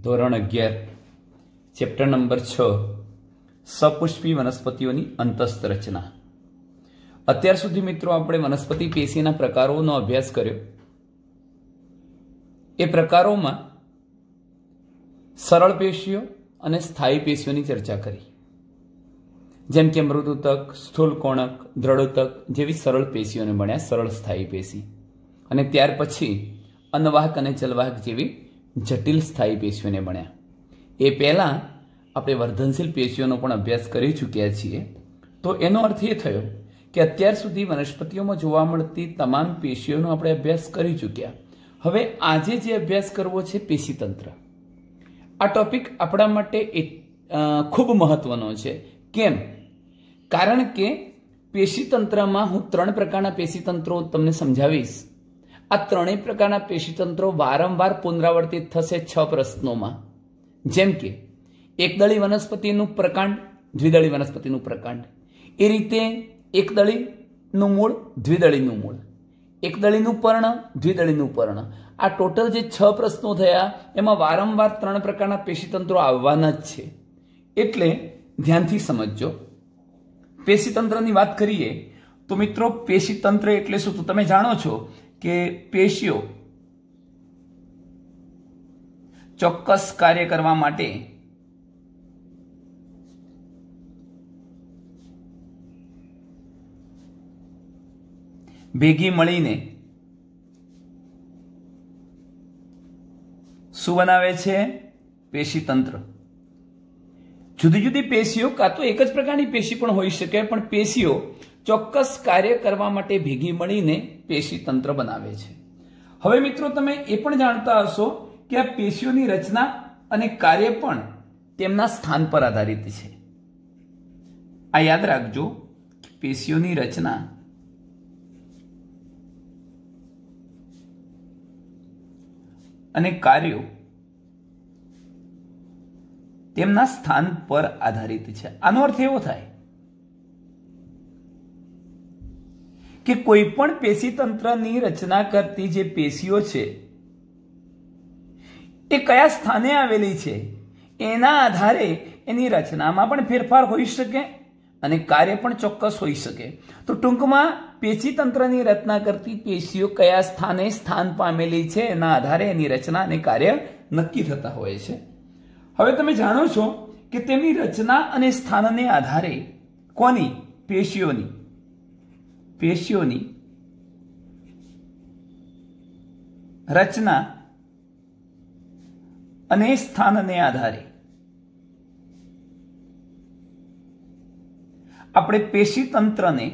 ધોરણ 11 chapter number 6 સપુષ્પી વનસ્પતિઓની અંતસ્થ રચના। અત્યાર સુધી મિત્રો આપણે વનસ્પતિ પેશીના પ્રકારોનો અભ્યાસ કર્યો। એ પ્રકારોમાં સરળ પેશીઓ અને સ્થાયી પેશીઓની ચર્ચા કરી, જેમ કે મૃદુતક, સ્થૂલકોણક, દ્રઢોતક જેવી સરળ પેશીઓને ભણ્યા, સરળ સ્થાયી પેશી। અને ત્યાર પછી અન્નવાહક અને જલવાહક જેવી જટિલ સ્થાયી પેશીઓને ભણ્યા। એ પહેલા આપણે વર્ધનશીલ પેશીઓનો પણ અભ્યાસ કરી ચૂક્યા છીએ। તો એનો અર્થ એ થયો કે અત્યાર સુધી વનસ્પતિઓમાં જોવા મળતી તમામ પેશીઓનો આપણે અભ્યાસ કરી ચૂક્યા। હવે આજે જે અભ્યાસ કરવો છે પેશીતંત્ર, આ ટોપિક આપણા માટે ખૂબ મહત્વનો છે। કેમ? કારણ કે પેશીતંત્રમાં હું 3 પ્રકારના પેશીતંત્રો તમને સમજાવીશ। આ 3 પ્રકારના પેશીતંત્રો વારંવાર પુનરાવર્તિત થશે 6 પ્રશ્નોમાં। જેમ કે એકદળી વનસ્પતિનું પ્રકાંડ, દ્વિદળી વનસ્પતિનું પ્રકાંડ, એ રીતે એકદળીનું મૂળ, દ્વિદળીનું મૂળ, એકદળીનું પર્ણ, દ્વિદળીનું પર્ણ, આ ટોટલ જે 6 પ્રશ્નો થયા એમાં વારંવાર 3 પ્રકારના પેશીતંત્રો આવવાના જ છે। એટલે ધ્યાનથી સમજજો। પેશીતંત્રની વાત કરીએ તો મિત્રો પેશીતંત્ર એટલે શું? તો તમે જાણો છો કે પેશીઓ ચોક્કસ કાર્ય કરવા માટે ભેગી મળીને શું બનાવે છે? પેશીતંત્ર। જુદી જુદી પેશીઓ કાં તો એક જ પ્રકારની પેશી પણ હોઈ શકે, પણ પેશીઓ ચોક્કસ કાર્ય કરવા માટે ભેગી મળીને પેશીતંત્ર બનાવે છે। હવે મિત્રો તમે એ પણ જાણતા હશો કે આ પેશીઓની રચના અને કાર્ય પણ તેમના સ્થાન પર આધારિત છે। આ યાદ રાખજો, પેશીઓની રચના અને કાર્યો તેમના સ્થાન પર આધારિત છે। આનો અર્થ એવો થાય કે કોઈ પણ પેશીતંત્રની રચના કરતી જે પેશીઓ છે એ કયા સ્થાને આવેલી છે એના આધારે એની રચનામાં પણ ફેરફાર હોઈ શકે અને કાર્ય પણ ચોક્કસ હોઈ શકે। તો ટૂંકમાં પેશીતંત્રની રચના કરતી પેશીઓ કયા સ્થાને સ્થાન પામેલી છે એના આધારે એની રચના અને કાર્ય નક્કી થતા હોય છે। હવે તમે જાણો છો કે તેમની રચના અને સ્થાનને આધારે કોની? પેશીઓની રચના અને સ્થાનને આધારે આપણે પેશીતંત્રને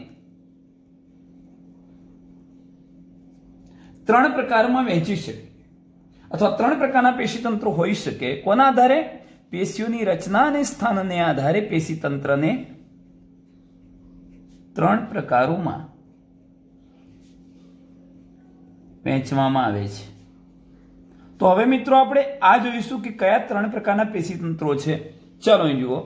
3 પ્રકારમાં વહેંચી શકીએ, અથવા 3 પ્રકારના પેશીતંત્રો હોઈ શકે। કોના આધારે? પેશીઓની રચના અને સ્થાનને આધારે પેશીતંત્રને 3 પ્રકારોમાં વહેંચવામાં આવે છે। તો હવે મિત્રો આપણે આ જોઈશું કે કયા 3 પ્રકારના પેશીતંત્રો છે। ચાલો અહીં જુઓ,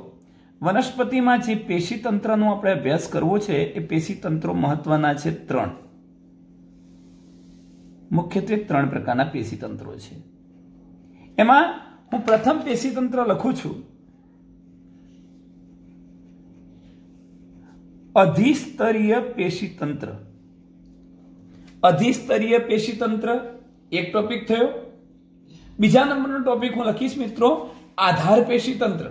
વનસ્પતિમાં જે પેશીતંત્રનો આપણે અભ્યાસ કરવો છે એ પેશીતંત્રો મહત્વના છે 3, મુખ્યત્વે 3 પ્રકારના પેશીતંત્રો છે। એમાં હું પ્રથમ પેશીતંત્ર લખું છું અધિસ્તરીય પેશીતંત્ર। અધિસ્તરીય પેશીતંત્ર એક ટોપિક થયો। બીજા નંબરનો ટોપિક હું લખીશ મિત્રો આધાર પેશીતંત્ર,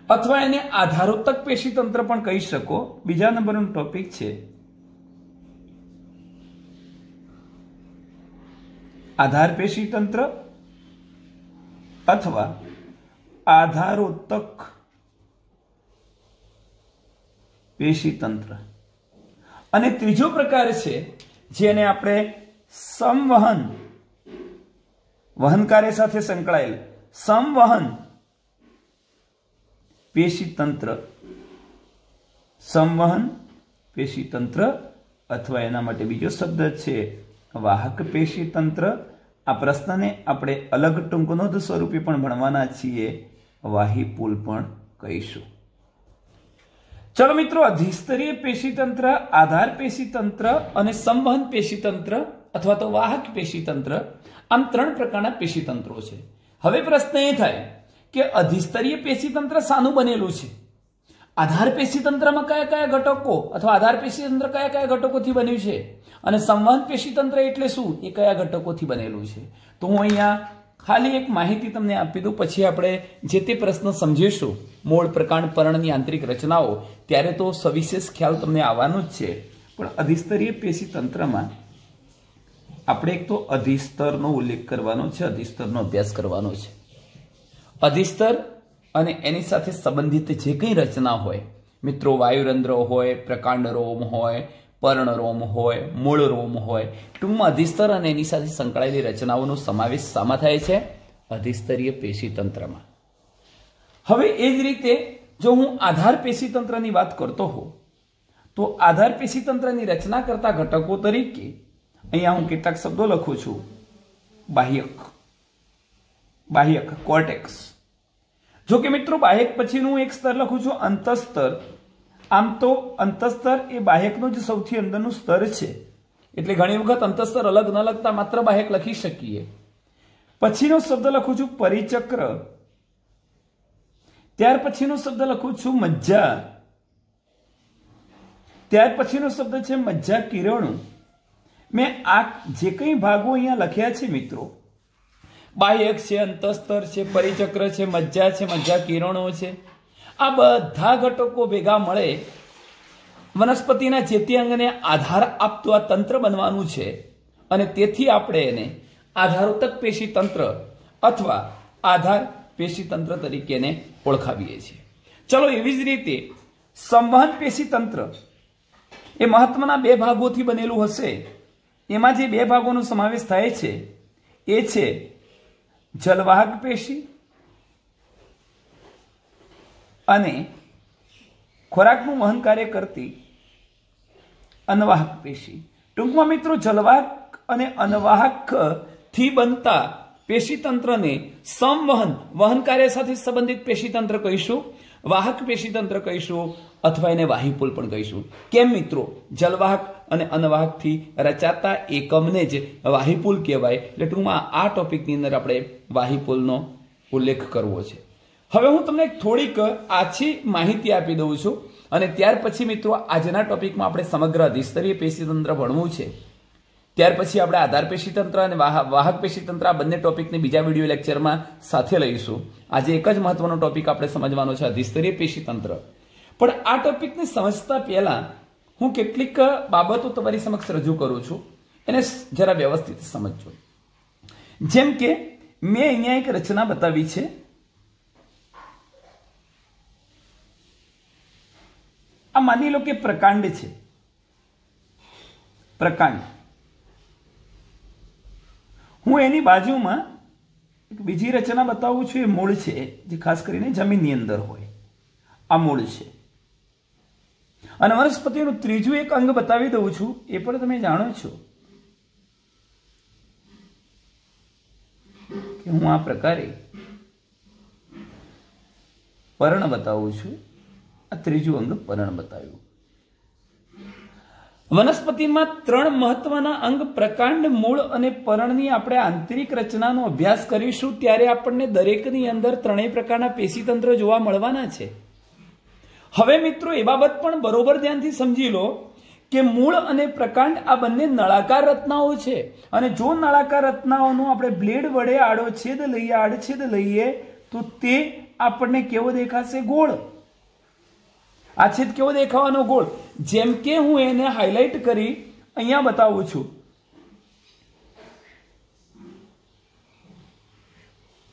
અથવા એને આધારોત્તક પેશીતંત્ર પણ કહી શકો। બીજા નંબરનો ટોપિક છે આધાર પેશીતંત્ર અથવા આધારોત્તક પેશીતંત્ર। અને ત્રીજો પ્રકાર છે જેને આપણે સંવહન, વહન કાર્ય સાથે સંકળાયેલ સંવહન પેશીતંત્ર, સંવહન પેશીતંત્ર, અથવા એના માટે બીજો શબ્દ છે વાહક પેશીતંત્ર। આ પ્રશ્નને આપણે અલગ ટૂંકનોંધ સ્વરૂપે પણ ભણવાના છીએ, વાહીપુલ પણ કહીશું। ચલો મિત્રો, અધિસ્તરીય પેશીતંત્ર, આધાર પેશીતંત્ર અને સંવહન પેશીતંત્ર અથવા તો વાહક પેશીતંત્ર, આમ 3 પ્રકારના પેશીતંત્રો છે। હવે પ્રશ્ન એ થાય કે અધિસ્તરીય પેશીતંત્ર શાનું બનેલું છે? આધાર પેશીતંત્રમાં કયા કયા ઘટકો અથવા આધાર પેશીતંત્ર કયા કયા ઘટકોથી બન્યું છે અને સંવહન પેશીતંત્ર એટલે શું, એ કયા ઘટકોથી બનેલું છે? તો હું અહીંયા ખાલી એક માહિતી તમને આપી દઉં, પછી આપણે જે તે પ્રશ્ન સમજીશું મૂળ, પ્રકાંડ, પર્ણની આંતરિક રચનાઓ, ત્યારે તો સવિશેષ ખ્યાલ તમને આવવાનો જ છે. પણ અધિસ્તરીય પેશીતંત્રમાં આપણે એક તો અધિસ્તરનો ઉલ્લેખ કરવાનો છે, અધિસ્તરનો અભ્યાસ કરવાનો છે. અધિસ્તર અને એની સાથે સંબંધિત જે કંઈ રચના હોય મિત્રો, વાયુરંધ્ર હોય, પ્રકાંડ રોમ હોય, પર્ણરોમ હોય, મૂળ રોમ હોય, ટૂંકમાં અધિસ્તર અને એની સાથે સંકળાયેલી રચનાઓનો સમાવેશ શામાં થાય છે? અધિસ્તરીય પેશીતંત્રમાં. હવે એ જ રીતે જો હું આધાર પેશીતંત્રની વાત કરતો હોઉં તો આધાર પેશીતંત્રની રચના કરતા ઘટકો તરીકે અહીંયા હું કેટલાક શબ્દો લખું છું. બાહ્યક, કોર્ટેક્સ. જો કે મિત્રો બાહ્યક પછીનું એક સ્તર લખું છું અંતસ્તર. આમ તો અંતસ્તર એ બાહ્યકનું જ સૌથી અંદરનું સ્તર છે, એટલે ઘણી વખત અંતસ્તર અલગ ન લખતા માત્ર બાહ્યક લખી શકીએ. પછીનો શબ્દ લખું છું પરિચક્ર. ત્યાર પછીનો શબ્દ લખું છું મજ્જા. ત્યાર પછીનો શબ્દ છે મજ્જા કિરણો. મેં આ જે કંઈ ભાગો અહીંયા લખ્યા છે મિત્રો, બાહ્યક છે, અંતસ્તર છે, પરિચક્ર છે, મજ્જા છે, મજ્જા કિરણો છે, આ બધા ઘટકો ભેગા મળે વનસ્પતિના જે તે અંગને આધાર આપતું આ તંત્ર બનવાનું છે. અને તેથી આપણે એને આધારોતક પેશીતંત્ર અથવા આધાર પેશીતંત્ર તરીકે ઓળખાવીએ છીએ. ચલો, એવી જ રીતે સંવહન પેશીતંત્ર એ મહત્વના બે ભાગોથી બનેલું હશે. એમાં જે બે ભાગોનો સમાવેશ થાય છે એ છે જલવાહક પેશી અને ખોરાકનું વહન કાર્ય કરતી અનવાહક પેશી. ટૂંકમાં મિત્રો જલવાહક અને અનવાહક થી બનતા પેશીતંત્રને સંવહન, વહન કાર્ય સાથે સંબંધિત પેશીતંત્ર કહીશું, વાહક પેશીતંત્ર કહીશું અથવા એને વાહિપુલ પણ કહીશું. કેમ મિત્રો? જલવાહક અને અનવાહકથી રચાતા એકમને જ વાહિપુલ કહેવાય. એટલે ટૂંકમાં આ ટોપિકની અંદર આપણે વાહિપુલનો ઉલ્લેખ કરવો છે. હવે હું તમને થોડીક આછી માહિતી આપી દઉં છું અને ત્યાર પછી મિત્રો આજના ટોપિકમાં આપણે સમગ્ર અધિસ્તરીય પેશીતંત્ર ભણવું છે. ત્યાર પછી આપણે આધાર પેશીતંત્ર અને વાહક પેશીતંત્ર આ બંને ટોપિકને બીજા વિડીયો લેક્ચરમાં સાથે લઈશું. આજે એક જ મહત્વનો ટોપિક આપણે સમજવાનો છે, અધિસ્તરીય પેશીતંત્ર. પણ આ ટોપિકને સમજતા પહેલા હું કેટલીક બાબતો તમારી સમક્ષ રજૂ કરું છું, એને જરા વ્યવસ્થિત સમજજો. જેમ કે મેં અહીંયા એક રચના બતાવી છે. આ માની લો કે પ્રકાંડ છે. પ્રકાંડ, હું એની બાજુમાં એક બીજી રચના બતાવું છું. એ મૂળ છે, જે ખાસ કરીને જમીનની અંદર હોય. આ મૂળ છે. અને વનસ્પતિનું ત્રીજું એક અંગ બતાવી દઉં છું. એ પણ તમે જાણો છો કે હું આ પ્રકારે પર્ણ બતાવું છું. આ ત્રીજું અંગ પર્ણ બતાવ્યું. વનસ્પતિમાં ત્રણ મહત્વના અંગ પ્રકાંડ, મૂળ અને પર્ણની આપણે આંતરિક રચનાનો અભ્યાસ કરીશું ત્યારે આપણને દરેકની અંદર ત્રણેય પ્રકારના પેશીતંત્ર જોવા મળવાના છે. હવે મિત્રો એ બાબત પણ બરોબર ધ્યાનથી સમજી લો કે મૂળ અને પ્રકાંડ આ બંને નળાકાર રચનાઓ છે. અને જો નળાકાર રચનાઓનો આપણે બ્લેડ વડે આડછેદ લઈએ તો તે આપણને કેવો દેખાશે? ગોળ. આ છેદ કેવો દેખાવાનો? ગોળ. જેમ કે હું એને હાઇલાઇટ કરી અહીંયા બતાવું છું.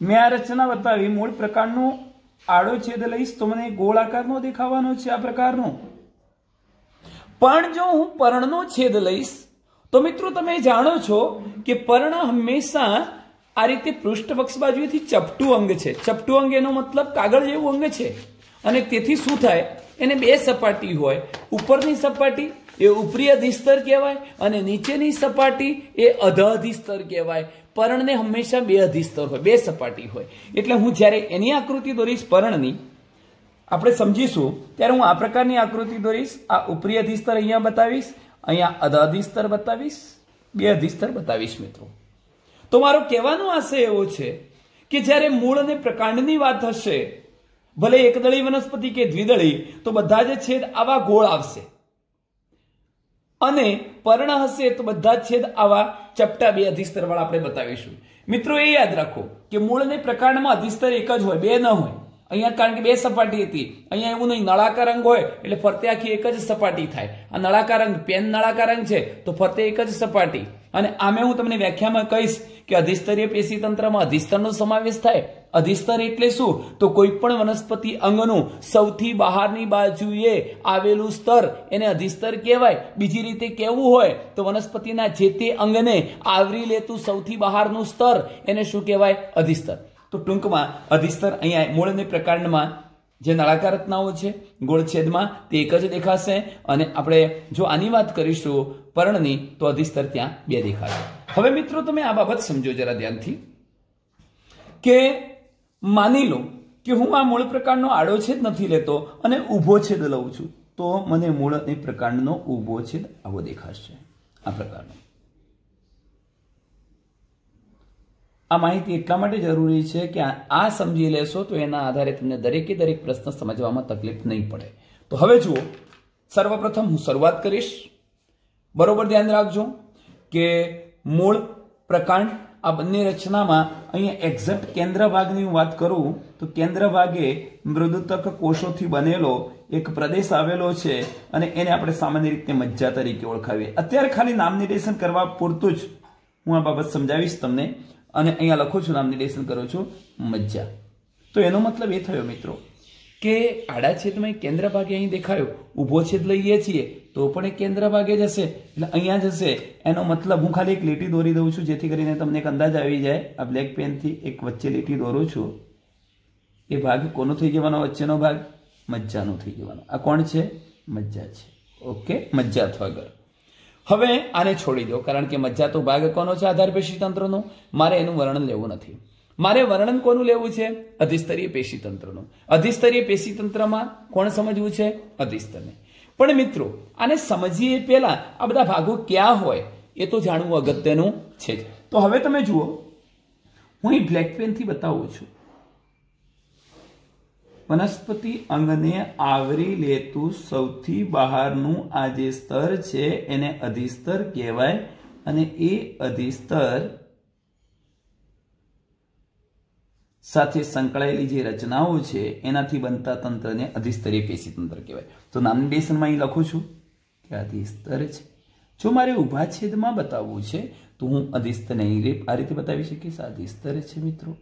મેં આ રચના બતાવી, મૂળ પ્રકારનો આડો છેદ લઈશ તો મને ગોળ આકારનો દેખાવાનો છે, આ પ્રકારનો. પણ જો હું પર્ણનો છેદ લઈશ તો મિત્રો તમે જાણો છો કે પર્ણ હંમેશા આ રીતે પૃષ્ઠપક્ષ બાજુથી ચપટું અંગ છે. ચપટું અંગ એનો મતલબ કાગળ જેવું અંગ છે. અને તેથી શું થાય? એને બે સપાટી હોય. ઉપરની સપાટી એ ઉપરી અધિસ્તર કહેવાય અને નીચેની સપાટી એ અધ અધિસ્તર કહેવાય. પર્ણને હંમેશા બે અધિસ્તર હોય, બે સપાટી હોય. એટલે હું જ્યારે એની આકૃતિ દોરીશ પર્ણની, આપણે સમજીશું ત્યારે હું આ પ્રકારની આકૃતિ દોરીશ. આ ઉપરી અધિસ્તર અહીંયા બતાવીશ, અહીંયા અધ અધિસ્તર બતાવીશ, બે અધિસ્તર બતાવીશ મિત્રો. તો મારો કહેવાનો આશય એવો છે કે જ્યારે મૂળ અને પ્રકાંડની વાત હશે, ભલે એકદળી વનસ્પતિ કે દ્વિદળી, તો બધા જ છેદ આવા ગોળ આવશે, અને પર્ણ હશે તો બધા જ છેદ આવા ચપટા બે અધિસ્તર વાળા આપણે બતાવીશું. મિત્રો એ યાદ રાખો કે મૂળ અને પ્રકાંડમાં અધિસ્તર એક જ હોય, બે ન હોય. અહીંયા કારણ કે બે સપાટી હતી, અહીંયા એવું નહીં, નળાકાર અંગ હોય એટલે ફરતે આખી એક જ સપાટી થાય. આ નળાકાર અંગ, પેન નળાકાર અંગ છે તો ફરતે એક જ સપાટી. અને આમે હું તમને વ્યાખ્યામાં કહીશ કે અધિસ્તરીય પેશી તંત્રમાં અધિસ્તરનો સમાવેશ થાય. અધિસ્તર એટલે શું? તો કોઈ પણ વનસ્પતિ અંગનું સૌથી બહારની બાજુએ આવેલું સ્તર એને અધિસ્તર કહેવાય. બીજી રીતે કહેવું હોય તો વનસ્પતિના જે તે અંગને આવરી લેતું સૌથી બહારનું સ્તર એને શું કહેવાય? અધિસ્તર. તો ટૂંકમાં અધિસ્તર અહીંયા મૂળ અને પ્રકાંડમાં જે નળાકાર રચનાઓ છે ગોળછેદમાં તે એક જ દેખાશે, અને આપણે જો આની વાત કરીશું પર્ણની તો અધિસ્તર ત્યાં બે દેખાશે. હવે મિત્રો તમે આ બાબત સમજો જરા ધ્યાનથી કે માની લો કે હું આ મૂળ પ્રકાંડનો આડો છેદ નથી લેતો અને ઊભો છેદ લઉં છું, તો મને મૂળ અને પ્રકાંડનો ઊભો છેદ આવો દેખાશે, આ પ્રકારનો. આ માહિતી એટલા માટે જરૂરી છે કે આ સમજી લેશો તો એના આધારે તમને દરેકે દરેક પ્રશ્ન સમજવામાં તકલીફ નહીં પડે. તો હવે જુઓ, સર્વપ્રથમ હું શરૂઆત કરીશ. બરોબર ધ્યાન રાખજો કે મૂળ પ્રકાંડ આ બંને રચનામાં અહીંયા એક્ઝેક્ટ કેન્દ્ર ભાગની હું વાત કરું તો કેન્દ્ર ભાગે મૃદુતક કોષોથી બનેલો એક પ્રદેશ આવેલો છે, અને એને આપણે સામાન્ય રીતે મજ્જા તરીકે ઓળખાવીએ. અત્યારે ખાલી નામ નિર્દેશન કરવા પૂરતું જ હું આ બાબત સમજાવીશ તમને, અને અહીંયા લખું છું, નામ નિર્દેશન કરું છું મજ્જા. તો એનો મતલબ એ થયો મિત્રો કે આડા છેદમાં કેન્દ્ર ભાગે અહીં દેખાયો, ઊભો છેદ લઈએ છીએ તો પણ એ કેન્દ્ર ભાગે જશે, એટલે અહીંયા જશે. એનો મતલબ હું ખાલી એક લીટી દોરી દઉં છું જેથી કરીને તમને એક અંદાજ આવી જાય. આ બ્લેક પેનથી એક વચ્ચે લીટી દોરું છું, એ ભાગ કોનો થઈ જવાનો? વચ્ચેનો ભાગ મજ્જાનો થઈ જવાનો. આ કોણ છે? મજ્જા છે. ઓકે, મજ્જા અથવા ગર. હવે આને છોડી દો, કારણ કે મજ્જા તો ભાગ કોનો છે? આધાર પેશી તંત્રનો. મારે એનું વર્ણન લેવું નથી. મારે વર્ણન કોનું લેવું છે? અધિસ્તરીય પેશી તંત્રનું. અધિસ્તરીય પેશી તંત્રમાં કોણ સમજવું છે? અધિસ્તરને. પણ મિત્રો આને સમજીએ પહેલા આ બધા ભાગો ક્યાં હોય એ તો જાણવું અગત્યનું છે જ. તો હવે તમે જુઓ, હું અહીં બ્લેક પેનથી બતાવું છું. વનસ્પતિ અંગને આવરી લેતું સૌથી બહારનું આ જે સ્તર છે એને અધિસ્તર કહેવાય, અને એ અધિસ્તર સાથે સંકળાયેલી જે રચનાઓ છે એનાથી બનતા તંત્રને અધિસ્તરીય પેશી તંત્ર કહેવાય. તો નામ નિર્દેશનમાં અહીં લખું છું કે અધિસ્તર છે. જો મારે ઊભા છેદમાં બતાવવું છે તો હું અધિસ્તરને આ રીતે બતાવી શકીશ. અધિસ્તર છે મિત્રો.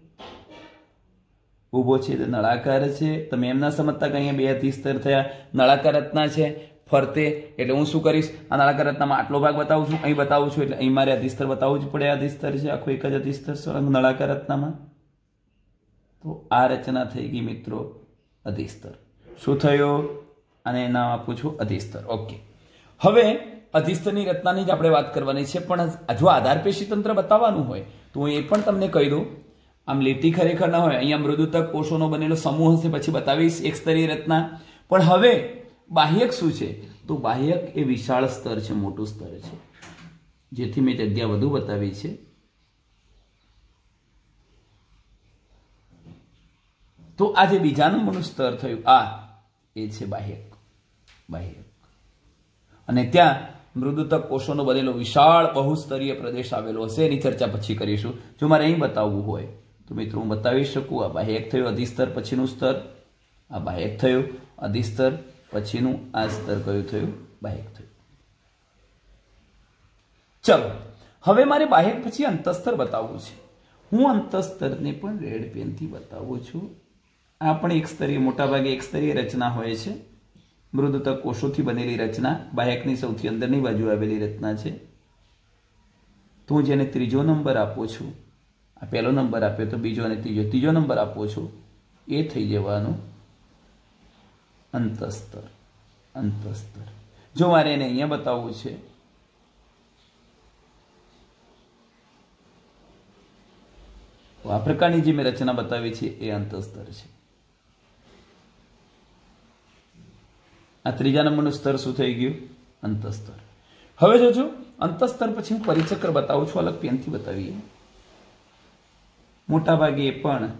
ઊભો છેદ નળાકાર છે. તમે એમ ના સમજતા કે અહીંયા બે અધિસ્તર થયા. નળાકાર રચના છે ફરતે, એટલે હું શું કરીશ? આ નળાકાર રચનામાં આટલો ભાગ બતાવું છું, અહીં બતાવું છું, એટલે અહીં મારે અધિસ્તર બતાવવું જ પડે. અધિસ્તર છે આખું એક જ અધિસ્તર સળંગ નળાકાર રચનામાં. તો આ રચના થઈ ગઈ મિત્રો અધિસ્તર. શું થયો? આને નામ આપું છું અધિસ્તર. ઓકે, હવે અધિસ્તરની રચનાની જ આપણે વાત કરવાની છે, પણ જો આધાર પેશી તંત્ર બતાવવાનું હોય તો હું એ પણ તમને કહી દઉં. આમ લીટી ખરેખર ના હોય, અહીંયા મૃદુતક કોષોનો બનેલો સમૂહ હશે, પછી બતાવીશ એક સ્તરીય રચના. પણ હવે બાહ્યક શું છે? તો બાહ્યક એ વિશાળ સ્તર છે, મોટું સ્તર છે, જેથી મેં જગ્યા વધુ બતાવી છે. તો આ જે બીજા નંબરનું સ્તર થયું આ એ છે બાહ્યક. બાહ્યક, અને ત્યાં મૃદુતક કોષોનો બનેલો વિશાળ બહુસ્તરીય પ્રદેશ આવેલો હશે. એની ચર્ચા પછી કરીશું. જો મારે અહીં બતાવવું હોય તો મિત્રો હું બતાવી શકું. આ બાહ્યક થયું, અધિસ્તર પછીનું સ્તર. આ બાહ્યક થયું, અધિસ્તર પછીનું આ સ્તર કયું થયું? બાહ્યક થયું. ચલો, હવે મારે બાહ્યક પછી અંતસ્તર બતાવવું છે. હું અંતસ્તરને પણ રેડ પેનથી બતાવું છું. આ પણ એક સ્તરીય, મોટા ભાગે એક સ્તરીય રચના હોય છે. મૃદુતક કોષોથી બનેલી રચના, બાહ્યકની સૌથી અંદરની બાજુ આવેલી રચના છે. તો હું જેને ત્રીજો નંબર આપું છું, આ પહેલો નંબર આપ્યો તો બીજો અને ત્રીજો નંબર આપું છું, એ થઈ જવાનું અંતસ્તર. અંતસ્તર. જો મારે એને અહીંયા બતાવવું છે તો આ પ્રકારની જે મેં રચના બતાવી છે એ અંતસ્તર છે. આ ત્રીજા નંબરનું સ્તર શું થઈ ગયું? અંતસ્તર. હવે જોજો, અંતસ્તર પછી હું પરિચક્ર બતાવું છું, અલગ પેનથી બતાવીએ. મોટાભાગે એ પણ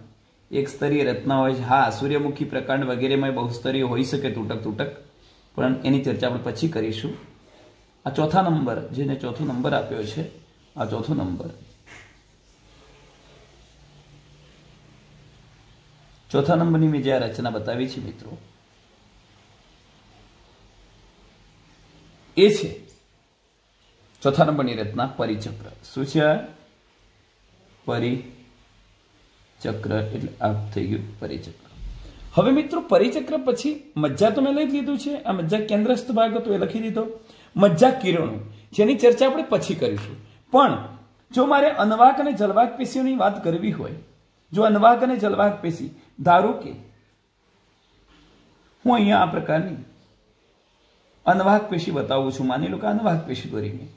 એક સ્તરીય રચના હોય છે। હા, સૂર્યમુખી પ્રકાંડ વગેરેમાં બહુસ્તરીય હોઈ શકે તૂટક તૂટક, પણ એની ચર્ચા આપણે પછી કરીશું। આ ચોથા નંબર, જેને ચોથો નંબર આપ્યો છે, આ ચોથો નંબર, ચોથા નંબરની મેં જે આ રચના બતાવી છે મિત્રો, એ છે ચોથા નંબરની રચના પરિચક્ર। શું છે? પરિચક્ર એટલે આ થઈ ગયું પરિચક્ર। હવે મિત્રો પરિચક્ર પછી મજ્જા તો મેં લઈ લીધું છે, આ મજ્જા કેન્દ્રસ્થ ભાગ હતો એ લખી દીધો। મજ્જા કિરણો, જેની ચર્ચા આપણે પછી કરીશું। પણ જો મારે અનવાહક અને જલવાહક પેશીઓની વાત કરવી હોય, જો અનવાહક અને જલવાહક પેશી, ધારો કે હું અહીંયા આ પ્રકારની અનવાહક પેશી બતાવું છું, માની લો કે અનવાહક પેશી દોરી મેં,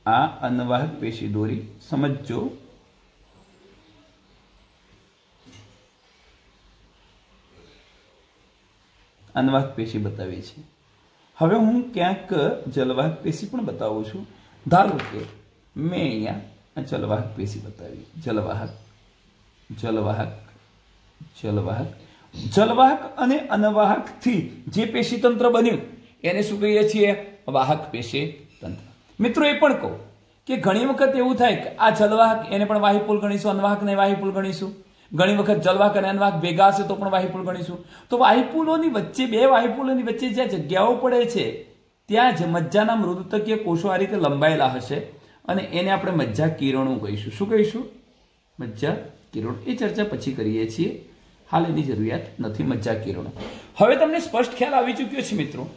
આ અનવાહક પેશી દોરી, સમજો અનવાહક પેશી બતાવી છે। હવે હું ક્યાંક જલવાહક પેશી પણ બતાવું છું। ધારો કે મેં અહીંયા જલવાહક પેશી બતાવી, જલવાહક જલવાહક જલવાહક જલવાહક અને અનવાહક થી જે પેશી તંત્ર બન્યું એને શું કહીએ છીએ? વાહક પેશી તંત્ર। મિત્રો એ પણ કહું કે ઘણી વખત એવું થાય કે આ જલવાહક એને પણ વાહિપુલ ગણીશું, અનવાહકને વાહિપુલ ગણીશું, ઘણી વખત જલવાહક અને અનવાહક ભેગા હશે તો પણ વાહિપુલ ગણીશું। તો વાહિપુલોની વચ્ચે, બે વાહિપુલોની વચ્ચે જ્યાં જગ્યાઓ પડે છે ત્યાં જ મજ્જાના મૃદુતકીય કોષો આ રીતે લંબાયેલા હશે અને એને આપણે મજ્જા કિરણો કહીશું। શું કહીશું? મજ્જા કિરણો। એ ચર્ચા પછી કરીએ છીએ, હાલ એની જરૂરિયાત નથી। મજ્જા કિરણો। હવે તમને સ્પષ્ટ ખ્યાલ આવી ચૂક્યો છે મિત્રો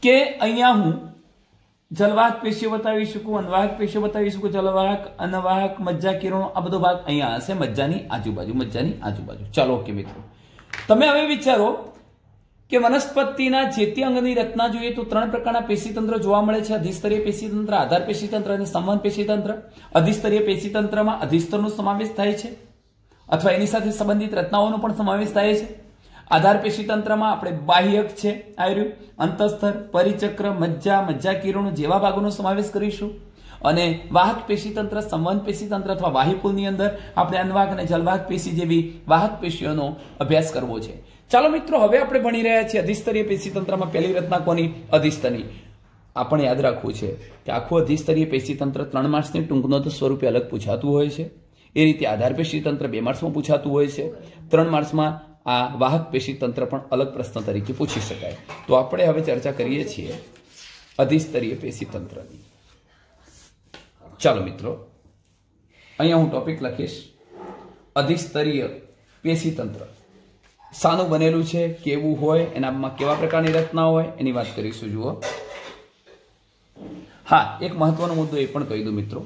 કે અહીંયા હું જલવાહક પેશીઓ બતાવી શકું, અનવાહક પેશીઓ બતાવી શકું, જલવાહક, અનવાહક, મજ્જા કિરણો, આ બધો ભાગ અહીંયા હશે મજ્જાની આજુબાજુ, મજ્જાની આજુબાજુ। ચાલો ઓકે મિત્રો, તમે હવે વિચારો કે વનસ્પતિના જે તે અંગની રચના જોઈએ તો ત્રણ પ્રકારના પેશીતંત્ર જોવા મળે છે: અધિસ્તરીય પેશીતંત્ર, આધાર પેશીતંત્ર અને સંવહન પેશીતંત્ર। અધિસ્તરીય પેશીતંત્રમાં અધિસ્તરનો સમાવેશ થાય છે અથવા એની સાથે સંબંધિત રચનાઓનો પણ સમાવેશ થાય છે। આધાર પેશીતંત્રમાં આપણે બાહ્યક છે, આયર્યું, અંતઃસ્તર, પરિચક્ર, મજ્જા, મજ્જા કિરણો જેવા ભાગોનો સમાવેશ કરીશું। અને વાહક પેશીતંત્ર, સંવહન પેશીતંત્ર અથવા વાહિપુલની અંદર આપણે અનવાહક અને જલવાહક પેશી જેવી વાહક પેશીઓનો અભ્યાસ કરવો છે। ચાલો મિત્રો, હવે આપણે ભણી રહ્યા છીએ અધિસ્તરીય પેશીતંત્રમાં પહેલી રચના કોની? અધિસ્તરની। આપણે યાદ રાખવું છે કે આખું અધિસ્તરીય પેશીતંત્ર 3 માર્ક્સની ટૂંકનોંધ સ્વરૂપે અલગ પૂછાતું હોય છે। એ રીતે આધાર પેશીતંત્ર 2 માર્ક્સમાં પૂછાતું હોય છે, 3 માર્ક્સમાં આ વાહક પેશીતંત્ર પણ અલગ પ્રશ્ન તરીકે પૂછી શકાય। તો આપણે હવે ચર્ચા કરીએ છીએ અધિસ્તરીય પેશીતંત્રની। ચાલો મિત્રો, અહીંયા હું ટોપિક લખીશ અધિસ્તરીય પેશીતંત્ર। શાનું બનેલું છે, કેવું હોય, એનામાં કેવા પ્રકારની રચના હોય, એની વાત કરીશું। જુઓ, હા, એક મહત્વનો મુદ્દો એ પણ કહી દઉં મિત્રો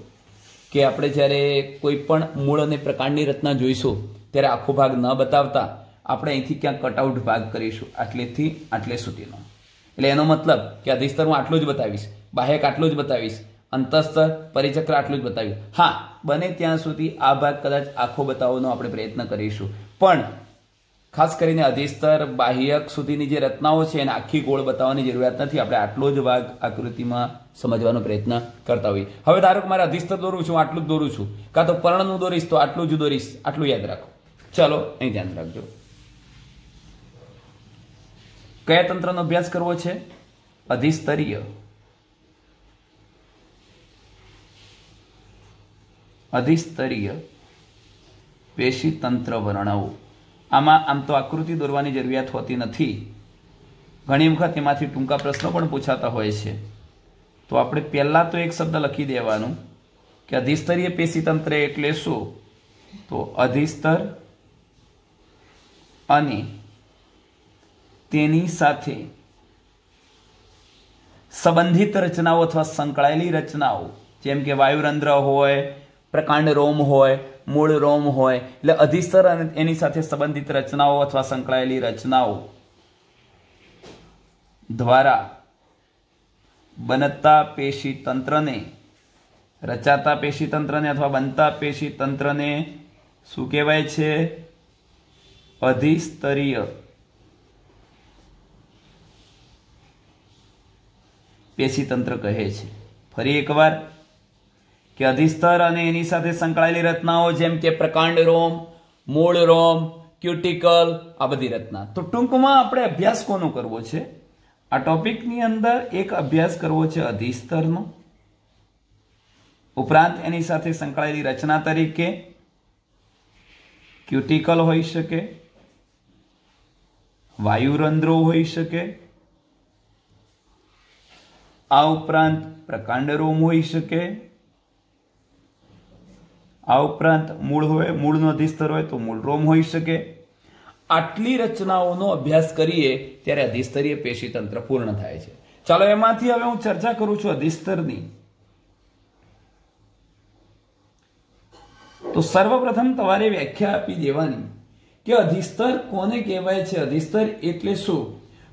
કે આપણે જ્યારે કોઈ પણ મૂળ અને પ્રકાંડની રચના જોઈશું ત્યારે આખો ભાગ ન બતાવતા આપણે અહીંથી ક્યાંક કટઆઉટ ભાગ કરીશું, આટલેથી આટલે સુધીનો। એટલે એનો મતલબ કે અધિસ્તર હું આટલું જ બતાવીશ, બાહ્યક આટલું જ બતાવીશ, અંતઃસ્તર, પરિચક્ર આટલું જ બતાવ્યું। હા, બને ત્યાં સુધી આ ભાગ કદાચ આખો બતાવવાનો આપણે પ્રયત્ન કરીશું, પણ ખાસ કરીને અધિસ્તર, બાહ્યક સુધીની જે રચનાઓ છે એને આખી ગોળ બતાવવાની જરૂરિયાત નથી। આપણે આટલો જ ભાગ આકૃતિમાં સમજવાનો પ્રયત્ન કરતા હોઈએ। હવે ધારો કે મારે અધિસ્તર દોરું છું, આટલું જ દોરું છું, કાં તો પર્ણનું દોરીશ તો આટલું જ દોરીશ, આટલું યાદ રાખો। ચાલો અહીં ધ્યાન રાખજો, કયા તંત્રનો અભ્યાસ કરવો છે? અધિસ્તરીય અધિસ્તરીય પેશીતંત્ર વર્ણવો। આમાં આમ તો આકૃતિ દોરવાની જરૂરિયાત હોતી નથી, ઘણી વખત એમાંથી ટૂંકા પ્રશ્નો પણ પૂછાતા હોય છે। તો આપણે પહેલા તો એક શબ્દ લખી દેવાનું કે અધિસ્તરીય પેશીતંત્ર એટલે શું? તો અધિસ્તર અને તેની સાથે સંબંધિત રચનાઓ અથવા સંકળાયેલી રચનાઓ, જેમ કે વાયુરંધ્ર હોય, પ્રકાંડ રોમ હોય, મૂળ રોમ હોય, એટલે અધિસ્તર અને એની સાથે સંબંધિત રચનાઓ અથવા સંકળાયેલી રચનાઓ દ્વારા બનતા પેશીતંત્રને, રચાતા પેશીતંત્રને અથવા બનતા પેશીતંત્રને શું કહેવાય છે? અધિસ્તરીય પેશીતંત્ર કહે છે। ફરી એકવાર કે કે અધિસ્તર અને એની સાથે સંકળાયેલી રચનાઓ જેમ કે પ્રકાંડ રોમ, મૂળ રોમ, ક્યુટિકલ, આ બધી રચના. તો ટૂંકમાં આપણે અભ્યાસ કોનો કરવો છે? આ ટોપિકની અંદર એક અભ્યાસ કરવો છે અધિસ્તરનો, ઉપરાંત એની સાથે સંકળાયેલી રચના તરીકે ક્યુટિકલ હોઈ શકે, વાયુરંધ્રો હોઈ શકે, આ ઉપરાંત પ્રકાંડ રોમ હોઈ શકે, આ ઉપરાંત મૂળનો અધિસ્તર હોય તો મૂળ રોમ હોઈ શકે. આટલી રચનાઓનો અભ્યાસ કરીએ ત્યારે અધિસ્તરીય પેશીતંત્ર પૂર્ણ થાય છે. ચાલો એમાંથી હવે હું ચર્ચા કરું છું અધિસ્તરની. તો સર્વપ્રથમ તમારે વ્યાખ્યા આપી દેવાની કે અધિસ્તર કોને કહેવાય છે, અધિસ્તર એટલે શું?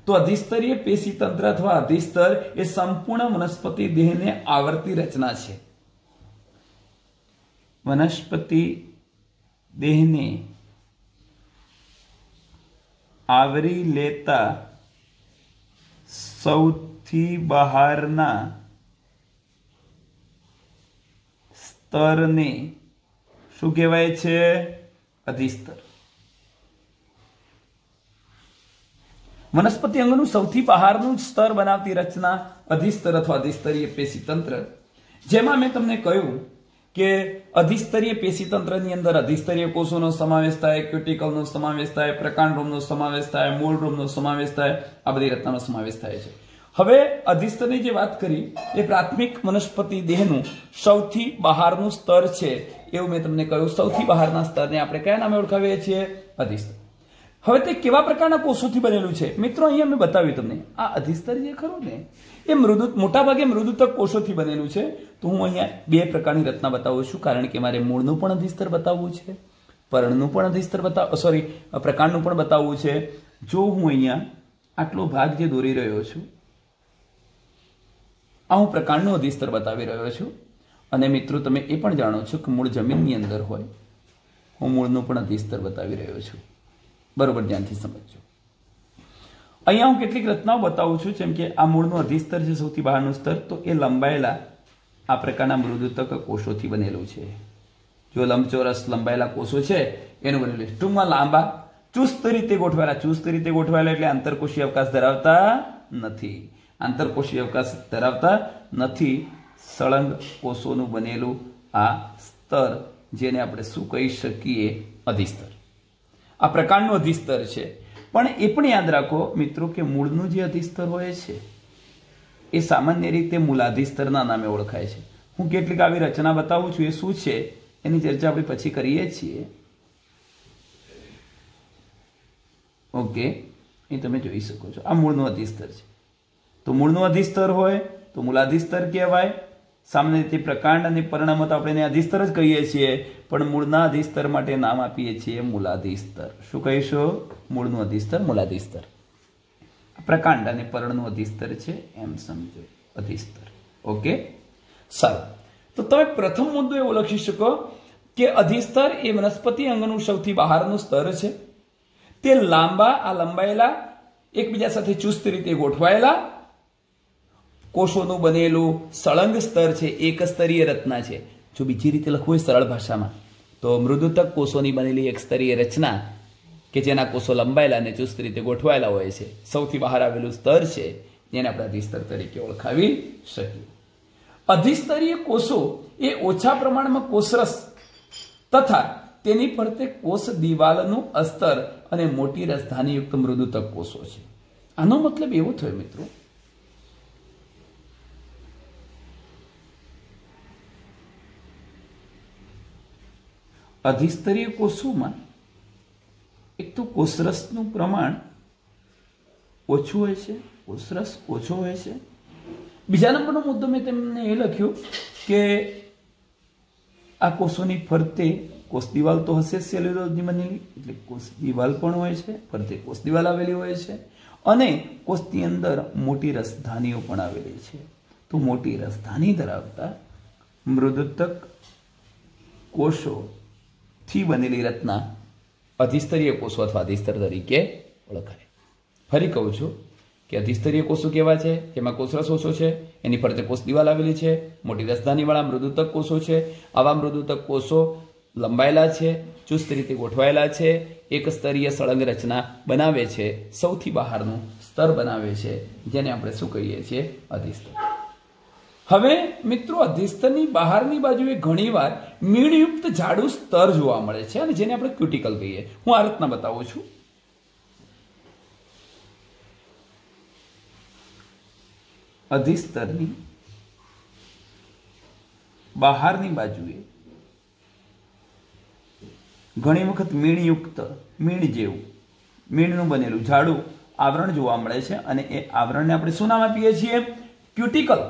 તો અધિસ્તરીય પેશીતંત્ર અથવા અધિસ્તર એ સંપૂર્ણ વનસ્પતિ દેહને આવરતી રચના છે. વનસ્પતિ દેહને આવરી લેતા સૌથી બહારના સ્તરને શું કહેવાય છે? અધિસ્તર. વનસ્પતિ અંગનું સૌથી બહારનું સ્તર બનાવતી રચના અધિસ્તર અથવા અધિસ્તરીય પેશીતંત્ર. જેમાં મેં તમને કહ્યું કે અધિસ્તરીય પેશીતંત્રની અંદર અધિસ્તરીય કોષોનો સમાવેશ થાય, ક્યુટિકલનો સમાવેશ થાય, પ્રકાંડ રોમનો સમાવેશ થાય, મૂળ રોમનો સમાવેશ થાય, આ બધી રચનાનો સમાવેશ થાય છે. હવે અધિસ્તરની જે વાત કરી એ પ્રાથમિક વનસ્પતિ દેહનું સૌથી બહારનું સ્તર છે એવું મેં તમને કહ્યું. સૌથી બહારના સ્તરને આપણે કયા નામે ઓળખાવીએ છીએ? અધિસ્તર. હવે તે કેવા પ્રકારના કોષોથી બનેલું છે? મિત્રો અહીંયા મેં બતાવ્યું તમને. આ અધિસ્તર જે ખરું ને એ મોટાભાગે મૃદુતક કોષોથી બનેલું છે. તો હું અહીંયા બે પ્રકારની રચના બતાવું છું, કારણ કે મારે મૂળનું પણ અધિસ્તર બતાવવું છે, પર્ણનું પણ અધિસ્તર પ્રકાંડનું પણ બતાવવું છે. જો હું અહીંયા આટલો ભાગ જે દોરી રહ્યો છું આ હું પ્રકાંડનું અધિસ્તર બતાવી રહ્યો છું. અને મિત્રો તમે એ પણ જાણો છો કે મૂળ જમીનની અંદર હોય, હું મૂળનું પણ અધિસ્તર બતાવી રહ્યો છું. બરોબર, ધ્યાનથી સમજજો. અહીંયા હું કેટલીક રચનાઓ બતાવું છું, જેમ કે આ મૂળનું અધિસ્તર છે, સૌથી બહારનું સ્તર. તો એ લંબાયેલા આ પ્રકારના મૃદુતક કોષોથી બનેલું છે. જો લંબચોરસ લંબાયેલા કોષો છે એનું બનેલું છે. ટૂંકમાં લાંબા ચુસ્ત રીતે ગોઠવાયેલા એટલે આંતરકોષીય અવકાશ ધરાવતા નથી. સળંગ કોષોનું બનેલું આ સ્તર, જેને આપણે શું કહી શકીએ? અધિસ્તર. આ પ્રકારનું અધિસ્તર છે. પણ એ પણ યાદ રાખો મિત્રો કે મૂળનું જે અધિસ્તર હોય છે એ સામાન્ય રીતે મૂલાધિસ્તરના નામે ઓળખાય છે. હું કેટલીક આવી રચના બતાવું છું, એ શું છે એની ચર્ચા આપણે પછી કરીએ છીએ. ઓકે, એ તમે જોઈ શકો છો. આ મૂળનું અધિસ્તર છે. તો મૂળનું અધિસ્તર હોય તો મૂલાધિસ્તર કહેવાય. સામાન્ય રીતે પ્રકાંડ અને પર્ણમાં તો આપણે એને અધિસ્તર જ કહીએ છીએ, પણ મૂળના અધિસ્તર માટે નામ આપીએ છીએ મૂલાધિસ્તર. શું કહીશું? મૂળનું અધિસ્તર, મૂલાધિસ્તર. પ્રકાંડ અને પર્ણનું અધિસ્તર છે એમ સમજો, અધિસ્તર. ઓકે, સારું. તો તમે પ્રથમ મુદ્દો એવો લખી શકો કે અધિસ્તર એ વનસ્પતિ અંગનું સૌથી બહારનું સ્તર છે. તે લંબાયેલા એકબીજા સાથે ચુસ્ત રીતે ગોઠવાયેલા કોષોનું બનેલું સળંગ સ્તર છે, એક સ્તરીય રચના છે. જો બીજી રીતે લખવું હોય સરળ ભાષામાં તો મૃદુતક કોષોની બનેલી એક સ્તરીય રચના કે જેના કોષો લંબાયેલા અને ચુસ્ત રીતે ગોઠવાયેલા હોય છે, સૌથી બહાર આવેલું સ્તર છે, જેને આપણે અધિસ્તર તરીકે ઓળખાવી શકીએ. અધિસ્તરીય કોષો એ ઓછા પ્રમાણમાં કોષરસ તથા તેની ફરતે કોષ દિવાલનું અસ્તર અને મોટી રસધાનીયુક્ત મૃદુતક કોષો છે. આનો મતલબ એવો થયો મિત્રો અધિસ્તરીય કોષોમાં એક તો કોષરસનું પ્રમાણ ઓછું હોય છે, કોષરસ ઓછો હોય છે. બીજા નંબરનો મુદ્દો મેં તમને એ લખ્યો કે આ કોષોની ફરતે કોષ દિવાલ તો હશે સેલ્યુલોઝની બનેલી, એટલે કોષ દિવાલ પણ હોય છે, ફરતે કોષ દિવાલ આવેલી હોય છે, અને કોષની અંદર મોટી રસધાનીઓ પણ આવેલી છે. તો મોટી રસધાની ધરાવતા મૃદુતક કોષોથી બનેલી રચના અધિસ્તરીય કોષો અથવા અધિસ્તર તરીકે ઓળખાય. ફરી કહું છું કે અધિસ્તરીય કોષો કેવા છે, જેમાં કોષરસ કોષો છે, એની ફરતે કોષ દિવાલ આવેલી છે, મોટી રસધાનીવાળા મૃદુતક કોષો છે. આવા મૃદુતક કોષો લંબાયેલા છે, ચુસ્ત રીતે ગોઠવાયેલા છે, એક સ્તરીય સળંગ રચના બનાવે છે, સૌથી બહારનું સ્તર બનાવે છે, જેને આપણે શું કહીએ છીએ, અધિસ્તર. હવે મિત્રો અધિસ્તરની બહારની બાજુએ ઘણીવાર મીણયુક્ત જાડું સ્તર જોવા મળે છે અને જેને આપણે ક્યુટિકલ કહીએ. હું આ રીતના બતાવું છું. અધિસ્તરની બહારની બાજુએ ઘણી વખત મીણયુક્ત, મીણ જેવું, મીણનું બનેલું જાડું આવરણ જોવા મળે છે અને એ આવરણને આપણે શું નામ આપીએ છીએ, ક્યુટિકલ.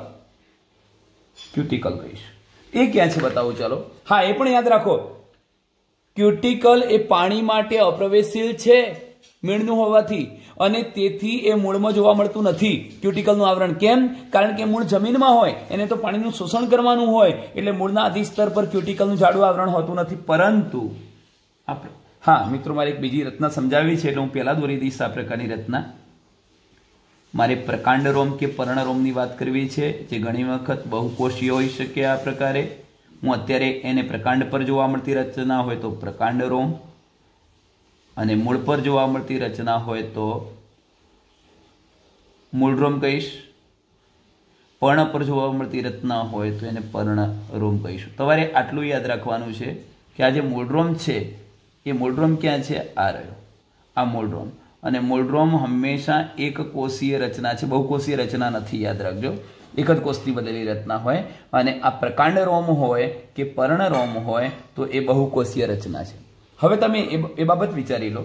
ક્યુટિકલ કહીશ. એ ક્યાં છે બતાવું ચાલો. હા, એ પણ યાદ રાખો, ક્યુટિકલ એ પાણી માટે અપ્રવેશશીલ છે મીણનું હોવાથી, અને તેથી એ મૂળમાં જોવા મળતું નથી ક્યુટિકલનું આવરણ. કેમ? કારણ કે મૂળ જમીનમાં હોય, એને તો પાણીનું શોષણ કરવાનું હોય, એટલે મૂળના અધિસ્તર પર ક્યુટિકલનું જાડું આવરણ હોતું નથી. પરંતુ આપણે, હા મિત્રો, મારે એક બીજી રચના સમજાવી છે એટલે હું પહેલા દોરી દઈશ આ પ્રકારની રચના. મારે પ્રકાંડરોમ કે પર્ણરોમની વાત કરવી છે, જે ઘણી વખત બહુકોષીય હોઈ શકે. આ પ્રકારે હું અત્યારે એને પ્રકાંડ પર જોવા મળતી રચના હોય તો પ્રકાંડરોમ, અને મૂળ પર જોવા મળતી રચના હોય તો મૂળરોમ કહીશ. પર્ણ પર જોવા મળતી રચના હોય તો એને પર્ણરોમ કહીશું. તમારે આટલું યાદ રાખવાનું છે કે આ જે મૂળરોમ છે એ મૂળરોમ ક્યાં છે, આ રહ્યો, આ મૂળરોમ. અને મૂળરોમ હંમેશા એક કોષીય રચના છે, બહુકોષીય રચના નથી, યાદ રાખજો. એક જ કોષથી બનેલી રચના હોય. અને આ પ્રકાંડરોમ હોય કે પર્ણરોમ હોય તો એ બહુકોષીય રચના છે. હવે તમે એ બાબત વિચારી લો.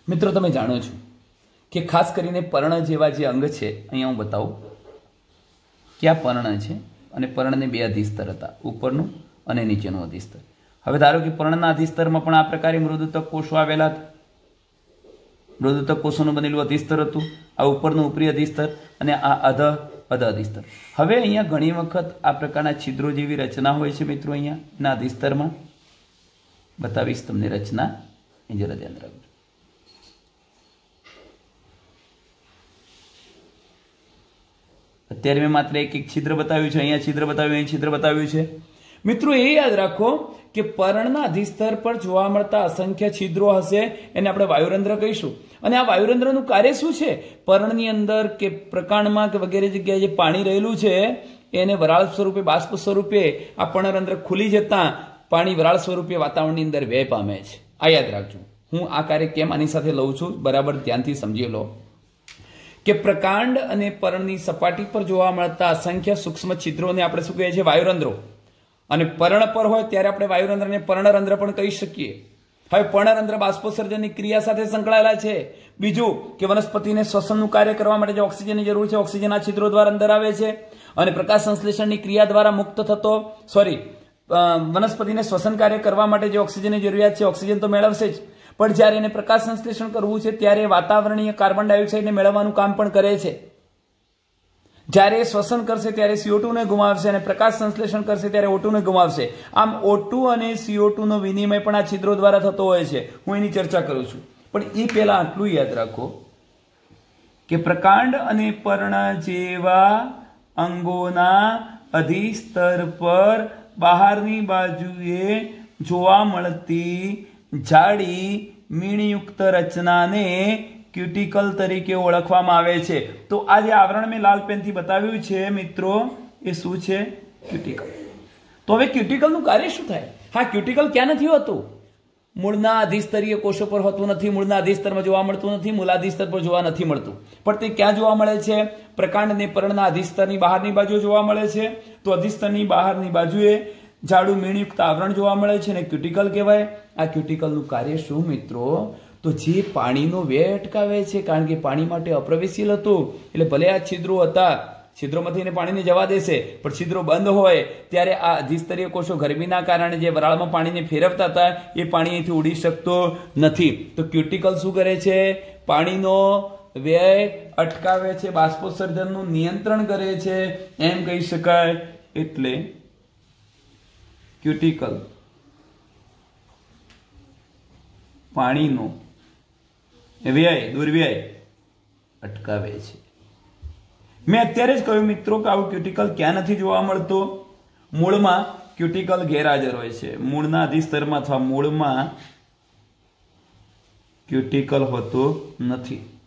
મિત્રો, તમે જાણો છો કે ખાસ કરીને પર્ણ જેવા જે અંગ છે, અહીંયા હું બતાવું કે આ પર્ણ છે અને પર્ણને બે અધિસ્તર હતા, ઉપરનું અને નીચેનું અધિસ્તર. હવે ધારો કે પર્ણના અધિસ્તરમાં પણ આ પ્રકારે મૃદુતક કોષો આવેલા હતા. મૃદુતક કોષોનું બનેલું અધિસ્તર હતું, આ ઉપરનું ઉપરી અધિસ્તર અને આ અધ અધિસ્તર. હવે અહીંયા ઘણી વખત આ પ્રકારના છિદ્રો જેવી રચના હોય છે મિત્રો. અહીંયા એના અધિસ્તરમાં બતાવીશ તમને રચના, એ જરા ધ્યાન રાખજો. અત્યારે મેં માત્ર એક એક છિદ્ર બતાવ્યું છે, અહીંયા છિદ્ર બતાવ્યું, અહીં છિદ્ર બતાવ્યું છે. મિત્રો, એ યાદ રાખો કે પર્ણના અધિસ્તર પર જોવા મળતા અસંખ્ય છિદ્રો હશે, એને આપણે વાયુરંધ્ર કહીશું. અને આ વાયુરંધ્રનું કાર્ય શું છે? પર્ણની અંદર કે પ્રકાંડમાં કે વગેરે જગ્યાએ જે પાણી રહેલું છે એને વરાળ સ્વરૂપે, બાષ્પ સ્વરૂપે આ પર્ણરંધ્ર ખુલી જતા પાણી વરાળ સ્વરૂપે વાતાવરણની અંદર વ્યય પામે છે. આ યાદ રાખજો. હું આ કાર્ય કેમ આની સાથે લઉં છું, બરાબર ધ્યાનથી સમજી લો કે પ્રકાંડ અને પર્ણની સપાટી પર જોવા મળતા અસંખ્ય સૂક્ષ્મ છિદ્રોને આપણે શું કહીએ છીએ? વાયુરંધ્રો. અને પર્ણ પર હોય ત્યારે આપણે વાયુરંધ્રને પર્ણરંધ્ર પણ કહી શકીએ. હવે પર્ણરંધ્ર બાષ્પોત્સર્જનની ક્રિયા સાથે સંકળાયેલા છે. બીજું કે વનસ્પતિને શ્વસનનું કાર્ય કરવા માટે જે ઓક્સિજનની જરૂર છે, ઓક્સિજન આ છિદ્રો દ્વારા અંદર આવે છે અને પ્રકાશ સંશ્લેષણની ક્રિયા દ્વારા મુક્ત થતો, વનસ્પતિને શ્વસન કાર્ય કરવા માટે જે ઓક્સિજનની જરૂરિયાત છે, ઓક્સિજન તો મેળવશે જ, પણ જ્યારે એને પ્રકાશ સંશ્લેષણ કરવું છે ત્યારે વાતાવરણીય કાર્બન ડાયોક્સાઇડને મેળવવાનું કામ પણ કરે છે. જ્યારે શ્વસન કરશે ત્યારે CO2 ને ગુમાવશે અને પ્રકાશ સંશ્લેષણ કરશે ત્યારે O2 ને ગુમાવશે. આમ O2 અને CO2 નો વિનિમય પણ આ છિદ્રો દ્વારા થતો હોય છે. હું એની ચર્ચા કરું છું, પણ એ પહેલા આટલું યાદ રાખો કે પ્રકાંડ અને પર્ણ જેવા અંગોના અધિસ્તર પર બહારની બાજુએ જોવા મળતી જાડી મીણયુક્ત રચનાને ક્યુટિકલ તરીકે ઓળખવામાં આવે છે. તો આ જે આવરણ મેં લાલ પેનથી બતાવ્યું છે મિત્રો, એ શું છે? ક્યુટિકલ. તો હવે ક્યુટિકલનું કાર્ય શું થાય? હા, ક્યુટિકલ ક્યાં નથી હોતું? મૂળના અધિસ્તરીય કોષો પર હોતું નથી, મૂળના અધિસ્તરમાં જોવા મળતું નથી, મૂલાધિસ્તર પર જોવા નથી મળતું. પણ તે ક્યાં જોવા મળે છે? પ્રકાંડ અને પર્ણના અધિસ્તરની બહારની બાજુ જોવા મળે છે. તો અધિસ્તરની બહારની બાજુએ જાડું મીણયુક્ત આવરણ જોવા મળે છે અને ક્યુટિકલ કહેવાય. આ ક્યુટિકલનું કાર્ય શું મિત્રો? તો જે પાણીનો વ્યય અટકાવે છે, કારણ કે પાણી માટે અપ્રવેશશીલ હતું, એટલે ભલે આ છિદ્રો હતા, છિદ્રોમાંથી એને પાણીને જવા દેશે, પણ છિદ્રો બંધ હોય ત્યારે આ અધિસ્તરીય કોષો ગરમીના કારણે જે વરાળમાં પાણીને ફેરવતા હતા એ પાણી અહીંથી ઉડી શકતો નથી. તો ક્યુટિકલ શું કરે છે? પાણીનો વ્યય અટકાવે છે, બાષ્પોત્સર્જનનું નિયંત્રણ કરે છે, એમ કહી શકાય. એટલે ક્યુટિકલ પાણીનો વ્યય, દુર્વ્યય અટકાવે છે. મેં અત્યારે જ કહ્યું મિત્રો કે આવું ક્યુટિકલ ક્યાં નથી જોવા મળતો? મૂળમાં ક્યુટિકલ ગેરહાજર હોય છે. મૂળના અધિસ્તરમાં અથવા મૂળમાં ક્યુટિકલ હોતો નથી.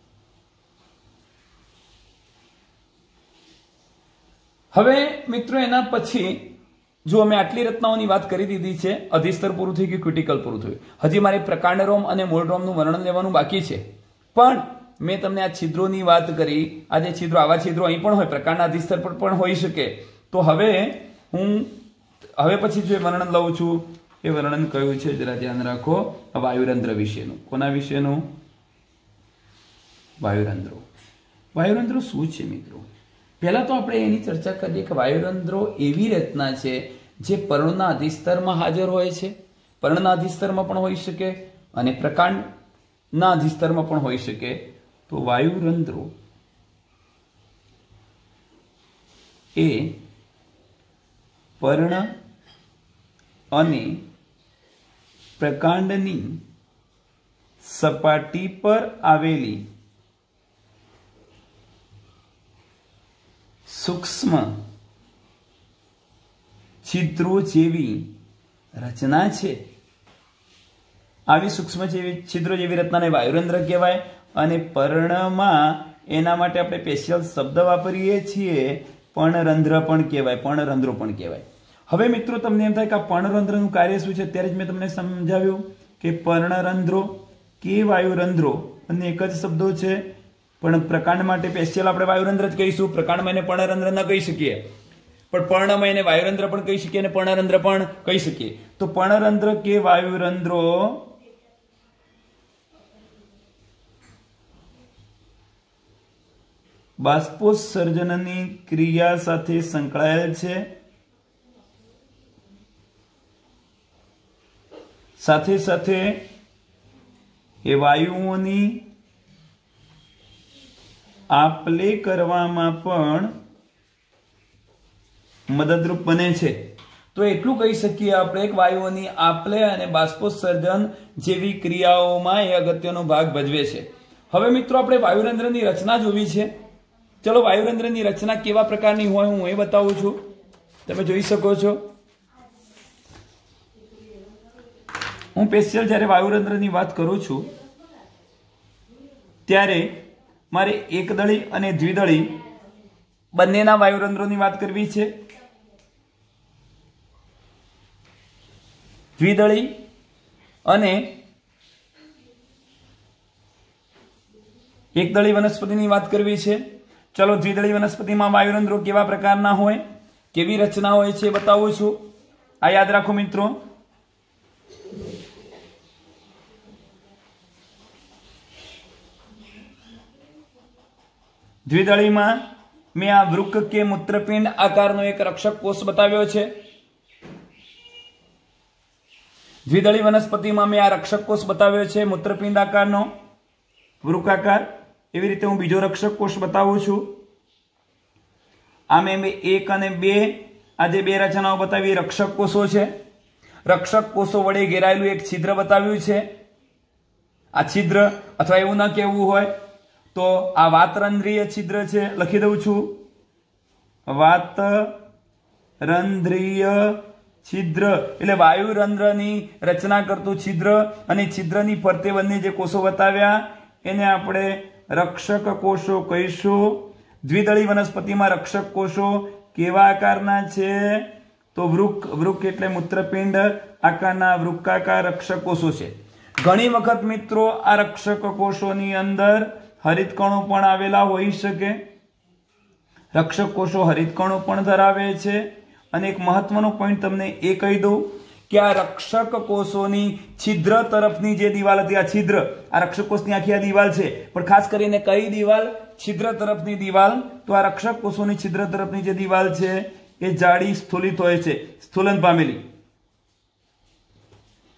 હવે મિત્રો એના પછી જો અમે આટલી રચનાઓની વાત કરી દીધી છે, અધિસ્તર પૂરું થઈ ગયું, ક્યુટિકલ પૂરું થયું. હજી મારે પ્રકાંડ રોમ અને મૂળ રોમનું વર્ણન લેવાનું બાકી છે. પણ મેં તમને આ છિદ્રોની વાત કરી. આ જે છિદ્રો, આવા છિદ્રો અહીં પણ હોય, પ્રકાંડના અધિસ્તર પર પણ હોઈ શકે. તો હવે પછી જે વર્ણન લઉં છું એ વર્ણન કયું છે જરા ધ્યાન રાખો. વાયુરંધ્ર વિશેનું. કોના વિશેનું? વાયુરંધ્રો. વાયુરંધ્રો શું છે મિત્રો? પહેલા તો આપણે એની ચર્ચા કરીએ કે વાયુરંધ્રો એવી રચના છે જે પર્ણના અધિસ્તરમાં હાજર હોય છે. પર્ણના અધિસ્તરમાં પણ હોઈ શકે અને પ્રકાંડના અધિસ્તરમાં પણ હોઈ શકે. તો વાયુરંધ્રો એ પર્ણ અને પ્રકાંડની સપાટી પર આવેલી સૂક્ષ્મ છિદ્રો જેવી રચના છે. આવી સૂક્ષ્મ છિદ્રો જેવી રચનાને વાયુરંધ્ર કહેવાય. અને પર્ણમાં એના માટે આપણે સ્પેશિયલ શબ્દ વાપરીએ છીએ, પર્ણરંધ્ર પણ કહેવાય, પર્ણરંધ્રો પણ કહેવાય. હવે મિત્રો તમને એમ થાય કે આ પર્ણરંધ્રનું કાર્ય શું છે? અત્યારે જ મેં તમને સમજાવ્યું કે પર્ણરંધ્રો કે વાયુરંધ્રો બંને એક જ શબ્દો છે. પણ પ્રકાંડ માટે સ્પેશિયલ આપણે વાયુરંધ્ર જ કહીશું. પ્રકાંડમાં એને પર્ણરંધ્ર ન કહી શકીએ, પણ પર્ણમાં એને વાયુરંધ્ર પણ કહી શકીએ અને પર્ણરંધ્ર પણ કહી શકીએ. તો પર્ણરંધ્ર કે વાયુરંધ્રો બાષ્પોત્સર્જનની ક્રિયા સાથે સંકળાયેલ છે. સાથે સાથે એ વાયુઓની આપ-લે કરવામાં પણ મદદરૂપ બને છે. તો એટલું કહી શકીએ આપણે કે વાયુઓની આપ-લે અને બાષ્પોત્સર્જન જેવી ક્રિયાઓમાં એ અગત્યનો ભાગ ભજવે છે. હવે મિત્રો આપણે વાયુરંધ્રની રચના જોવી છે. ચલો વાયુરંધ્રની રચના કેવા પ્રકારની હોય હું એ બતાવું છું. તમે જોઈ શકો છો. હું સ્પેશિયલ જ્યારે વાયુરંધ્રની વાત કરું છું ત્યારે મારે એકદળી અને દ્વિદળી બંનેના વાયુરંધ્રોની વાત કરવી છે. દ્વિદળી અને એકદળી વનસ્પતિની વાત કરવી છે. ચલો દ્વિદળી વનસ્પતિમાં વાયુરંધ્રો કેવા પ્રકારના હોય, કેવી રચના હોય છે બતાવું છું. આ યાદ રાખો મિત્રો. દ્વિદળીમાં મેં આ વૃક્ક કે મૂત્રપિંડ આકારનો એક રક્ષક કોષ બતાવ્યો છે. દ્વિદળી વનસ્પતિમાં મેં આ રક્ષક કોષ બતાવ્યો છે મૂત્રપિંડ આકારનો, વૃક્કાકાર. એવી રીતે હું બીજો રક્ષક કોષ બતાવું છું. આ મેં 1 અને 2 આ જે બે રચનાઓ બતાવી રક્ષક કોષો છે. રક્ષક કોષો વડે ઘેરાયેલું એક છિદ્ર બતાવ્યું છે. આ છિદ્ર અથવા એવું ના કહેવું હોય તો આ વાતરંધ્રીય છિદ્ર છે. લખી દઉં છું, વાતરંધ્રીય છિદ્ર એટલે વાયુરંધ્રની રચના કરતું છિદ્ર. અને છિદ્રની ફરતે બંને જે કોષો બતાવ્યા એને આપણે રક્ષક કોષો કહીશું. દ્વિદળી વનસ્પતિમાં રક્ષક કોષો કેવા આકારના છે? તો વૃક્ક એટલે મૂત્રપિંડ આકારના વૃક્કાકાર રક્ષક કોષો છે. ઘણી વખત મિત્રો આ રક્ષક કોષોની અંદર હરિતકણો પણ આવેલા હોઈ શકે. રક્ષક કોષો હરિતકણો પણ ધરાવે છે. અને એક મહત્વનો પોઈન્ટ તમને એ કહી દઉં કે આ રક્ષક કોષોની છિદ્ર તરફની જે દિવાલ હતી, આ છિદ્ર, આ રક્ષક કોષની આખી આ દિવાલ છે, પણ ખાસ કરીને કઈ દિવાલ? છિદ્ર તરફની દિવાલ. તો આ રક્ષક કોષોની છિદ્ર તરફની જે દિવાલ છે એ જાડી સ્થૂલિત હોય છે, સ્થૂલન પામેલી.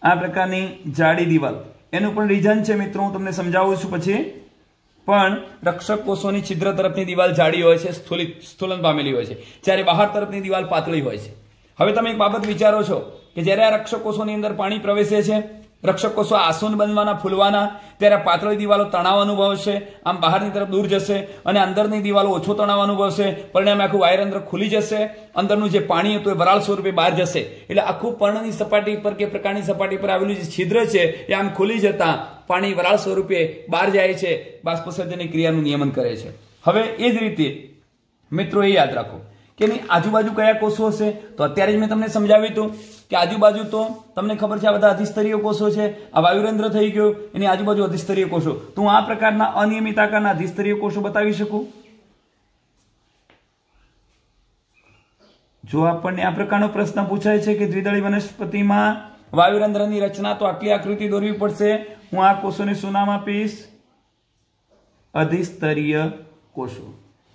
આ પ્રકારની જાડી દિવાલ. એનું પણ રીઝન છે મિત્રો, હું તમને સમજાવું છું પછી. પણ રક્ષક કોષોની છિદ્ર તરફની દિવાલ જાડી હોય છે, સ્થૂલન પામેલી હોય છે, જ્યારે બહાર તરફની દિવાલ પાતળી હોય છે. હવે તમે એક બાબત વિચારો છો કે જ્યારે આ રક્ષક કોષોની અંદર પાણી પ્રવેશે છે રક્ષક કોષો આસુન બનવાના, ફૂલવાના, ત્યારે પાતળી દિવાલો તણાવ અનુભવશે, આમ બહારની તરફ દૂર જશે, અને અંદરની દિવાલો ઓછો તણાવ અનુભવશે, પરિણામે આખું વાયુરંધ્ર ખુલી જશે, અંદરનું જે પાણી હતું એ વરાળ સ્વરૂપે બહાર જશે. એટલે આખું પર્ણની સપાટી પર કે પ્રકારની સપાટી પર આવેલું જે છિદ્ર છે એ આમ ખુલી જતા પાણી વરાળ સ્વરૂપે બહાર જાય છે, બાષ્પસર્જનની ક્રિયાનું નિયમન કરે છે. હવે એ જ રીતે મિત્રો એ યાદ રાખો કે એની આજુબાજુ કયા કોષો હશે. તો અત્યારે જ મેં તમને સમજાવ્યું હતું કે આજુબાજુ તો તમને ખબર છે આ બધા અધિસ્તરીય કોષો છે. આ વાયુરંધ્ર થઈ ગયું, એની આજુબાજુ અધિસ્તરીય કોષો. તો હું આ પ્રકારના અનિયમિત આકારના અધિસ્તરીય કોષો બતાવી શકું. જો આપણને આ પ્રકારનો પ્રશ્ન પૂછાય છે કે દ્વિદળી વનસ્પતિમાં વાયુરંધ્રની રચના, તો આટલી આકૃતિ દોરવી પડશે. હું આ કોષોને શું નામ આપીશ? અધિસ્તરીય કોષો.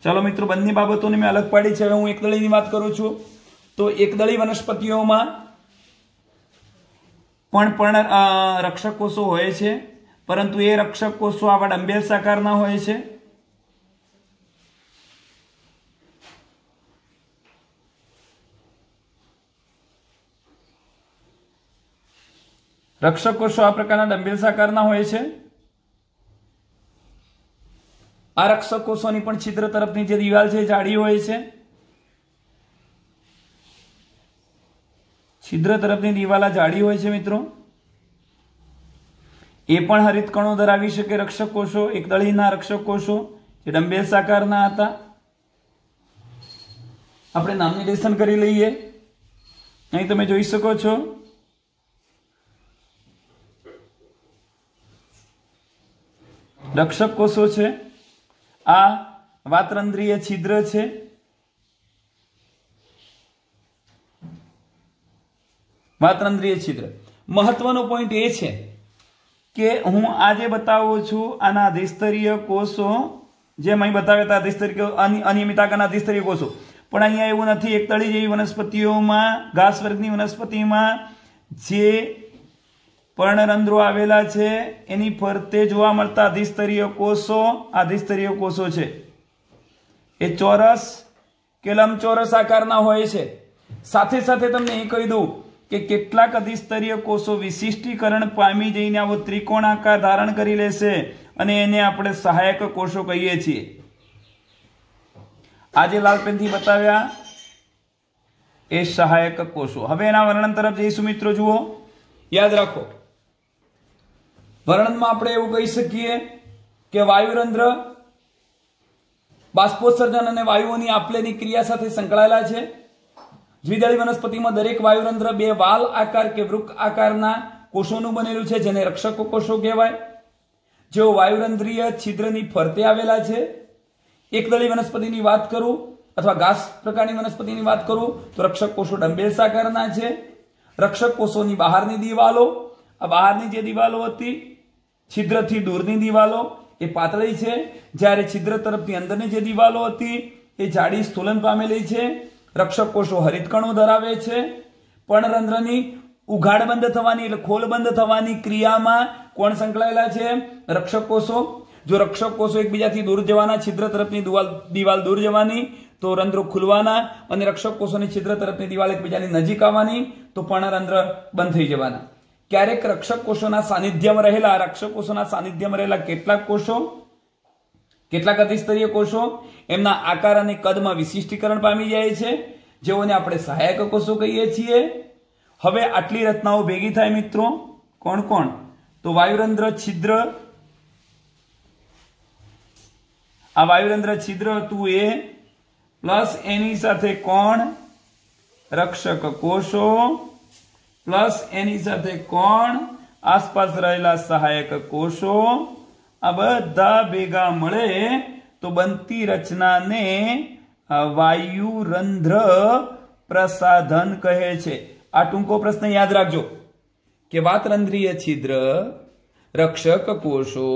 ચાલો મિત્રો, બંને બાબતોને મેં અલગ પાડી છે. હવે હું એકદળીની વાત કરું છું. તો એકદળી વનસ્પતિઓમાં પણ રક્ષક કોષો હોય છે, પરંતુ એ રક્ષક કોષો આવા ડંબેલ્સ આકારના હોય છે. રક્ષક કોષો આ પ્રકારના ડંબેલ્સ આકારના હોય છે. આ રક્ષક કોષોની પણ છિદ્ર તરફની જે દિવાલ છે એ જાડી હોય છે. છિદ્ર તરફની દિવાલ જાડી હોય છે મિત્રો. એ પણ હરિત કણો ધરાવી શકે રક્ષક કોષો, એકદળીના રક્ષક કોષો જે ડંબેલ્સ આકારના હતા. આપણે નામિનેશન કરી લઈએ. અહીં તમે જોઈ શકો છો રક્ષક કોષો છે. આ વાતરંધ્રીય છિદ્ર છે. વાતરંધ્રીય છિદ્ર મહત્વનો પોઈન્ટ એ છે કે હું આજે બતાવું છું આના અધિસ્તરીય કોષો, જેમ અહીં બતાવ્યા હતા અધિસ્તરીય અનિયમિત આકારના અધિસ્તરીય કોષો, પણ અહીંયા એવું નથી. એકદળી જેવી વનસ્પતિઓમાં, ઘાસ વર્ગની વનસ્પતિમાં જે પર્ણરંધ્રો આવેલા છે એની ફરતે જોવા મળતા અધિસ્તરીય કોષો છે એ ચોરસ કે લંબચોરસ આકારના હોય છે. સાથે સાથે તમને એ કહી દઉં કે કેટલાક અધિસ્તરીય કોષો વિશિષ્ટીકરણ પામી જઈને આવો ત્રિકોણાકાર ધારણ કરી લેશે, અને એને આપણે સહાયક કોષો કહીએ છીએ. આજે લાલ પેનથી બતાવ્યા એ સહાયક કોષો. હવે એના વર્ણન તરફ જઈશું મિત્રો. જુઓ, યાદ રાખો, વર્ણનમાં આપણે એવું કહી શકીએ કે વાયુરંધ્ર બાષ્પોત્સર્જન અને વાયુઓની આપલેની ક્રિયા સાથે સંકળાયેલા છે. દ્વિદળી વનસ્પતિમાં દરેક વાયુરંધ્ર બે વાલ આકાર કે વૃક્ક આકારના કોષોનું બનેલું છે, જેને રક્ષક કોષો કહેવાય, જેઓ વાયુરંધ્રીય છિદ્રની ફરતે આવેલા છે. એકદળી વનસ્પતિની વાત કરું અથવા ઘાસ પ્રકારની વનસ્પતિની વાત કરું તો રક્ષક કોષો ડંબેલ્સ આકારના છે. રક્ષક કોષોની બહારની દિવાલો, આ બહારની જે દિવાલો હતી છિદ્રથી દૂરની દિવાલો એ પાતળી છે, જ્યારે છિદ્ર તરફની અંદરની જે દિવાલો હતી એ જાડી સ્થૂલન પામેલી છે. રક્ષક કોષો હરિતકણો ધરાવે છે. પર્ણરંધ્રની ઉઘાડ બંધ થવાની એટલે ખોલ બંધ થવાની ક્રિયામાં કોણ સંકળાયેલા છે? રક્ષક કોષો. જો રક્ષક કોષો એકબીજાથી દૂર જવાના, છિદ્ર તરફની દિવાલ દૂર જવાની તો રંધ્રો ખુલવાના, અને રક્ષક કોષોની છિદ્ર તરફની દિવાલ એકબીજાની નજીક આવવાની તો પર્ણરંધ્ર બંધ થઈ જવાના. ક્યારેક રક્ષક કોષોના સાનિધ્યમાં રહેલા કેટલાક અધિસ્તરીય કોષો એમના આકાર અને કદમાં વિશિષ્ટીકરણ પામી જાય છે, જેઓને આપણે સહાયક કોષો કહીએ છીએ. હવે આટલી રચનાઓ ભેગી થાય મિત્રો. કોણ કોણ? તો વાયુરંધ્ર છિદ્ર. આ વાયુરંધ્ર છિદ્ર હતું એ, પ્લસ એની સાથે કોણ? રક્ષક કોષો, પ્લસ એની સાથે કોણ? આસપાસ રહેલા સહાયક કોષો. આ બધા ભેગા મળે તો બનતી રચનાને વાયુરંધ્ર પ્રસાધન કહે છે. આ ટૂંકો પ્રશ્ન યાદ રાખજો કે વાતરંધ્રીય છિદ્ર, રક્ષક કોષો,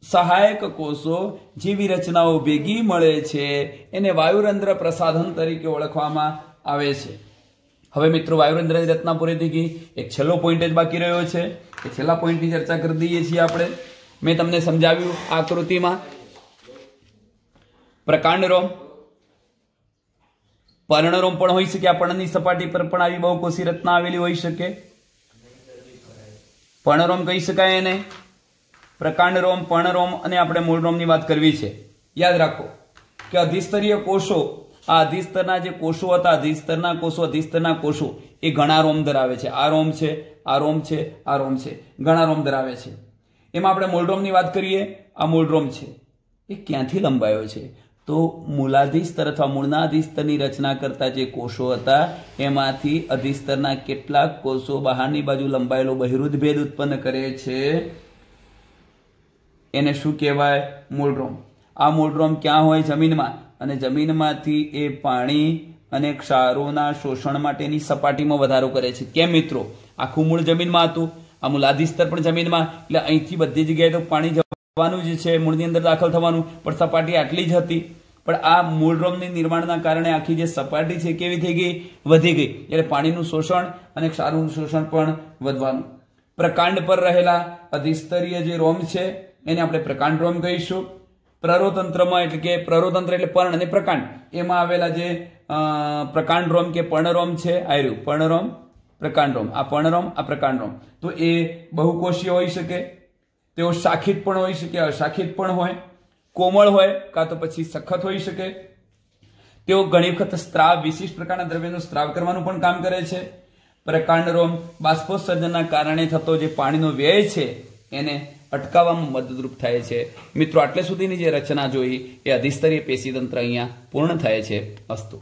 સહાયક કોષો જેવી રચનાઓ ભેગી મળે છે એને વાયુરંધ્ર પ્રસાધન તરીકે ઓળખવામાં આવે છે. હવે મિત્રો, વાયુરંધ્રની રચના પૂરી થઈ ગઈ. એક છેલ્લો પોઈન્ટ જ બાકી રહ્યો છે. એ છેલ્લા પોઈન્ટની ચર્ચા કરી દઈએ છીએ આપણે. મેં તમને સમજાવ્યું આકૃતિમાં પ્રકાંડરોમ, પર્ણરોમ પણ હોઈ શકે. આ પર્ણની સપાટી પર પણ આવી બહુકોષી રચના આવેલી હોઈ શકે. પર્ણરોમ કહી શકાય એને, પ્રકાંડ રોમ, પર્ણરોમ અને આપણે મૂળ રોમની વાત કરવી છે. યાદ રાખો કે અધિસ્તરીય કોષો, આ અધિસ્તરના જે કોષો હતા, અધિસ્તરના કોષો એ ઘણા રોમ ધરાવે છે. આ રોમ છે, આ રોમ છે, આ રોમ છે, ઘણા રોમ ધરાવે છે. એમાં આપણે મૂળ રોમની વાત કરીએ. આ મૂળ રોમ છે એ ક્યાંથી લંબાયો છે? તો મૂલાધિસ્તર અથવા મૂળના અધિસ્તરની રચના કરતા જે કોષો હતા એમાંથી અધિસ્તરના કેટલાક કોષો બહારની બાજુ લંબાયેલો બહિરુદ્ધ ભેદ ઉત્પન્ન કરે છે. એને શું કહેવાય? મૂળરોમ. આ મૂળરોમ ક્યાં હોય? જમીનમાં. અને જમીનમાંથી એ પાણી અને ક્ષારોના શોષણ માટેની સપાટીમાં વધારો કરે છે. કેમ મિત્રો? આખું મૂળ જમીનમાં હતું, આ મૂલાધિસ્તર પણ જમીનમાં, એટલે અહીંથી બધી જગ્યાએ તો પાણી જવાનું જ છે, મૂળની અંદર દાખલ થવાનું, પણ સપાટી આટલી જ હતી. પણ આ મૂળરોમની નિર્માણના કારણે આખી જે સપાટી છે કેવી થઈ ગઈ? વધી ગઈ. એટલે પાણીનું શોષણ અને ક્ષારનું શોષણ પણ વધવાનું. પ્રકાંડ પર રહેલા અધિસ્તરીય જે રોમ છે એને આપણે પ્રકાંડ રોમ કહીશું. પ્રરોતંત્રમાં એટલે કે પ્રરોતંત્ર એટલે પર્ણ અને પ્રકાંડ, એમાં આવેલા જે પ્રકાંડ રોમ કે પર્ણરોમ છે, આયરું પર્ણરોમ, પ્રકાંડ રોમ. આ પર્ણરોમ, આ પ્રકાંડ રોમ. તો એ બહુકોષીય હોઈ શકે, તેઓ શાખિત પણ હોઈ શકે, અશાખિત પણ હોય, કોમળ હોય કાં તો પછી સખત હોઈ શકે. તેઓ ઘણી વખત સ્ત્રાવ, વિશિષ્ટ પ્રકારના દ્રવ્યનો સ્ત્રાવ કરવાનું પણ કામ કરે છે. પ્રકાંડ રોમ બાષ્પોત્સર્જનના કારણે થતો જે પાણીનો વ્યય છે એને અટકાવવામાં મદદરૂપ થાય છે. મિત્રો, આટલે સુધીની જે રચના જોઈ એ અધિસ્તરીય પેશીતંત્ર અહીંયા પૂર્ણ થાય છે. અસ્તુ.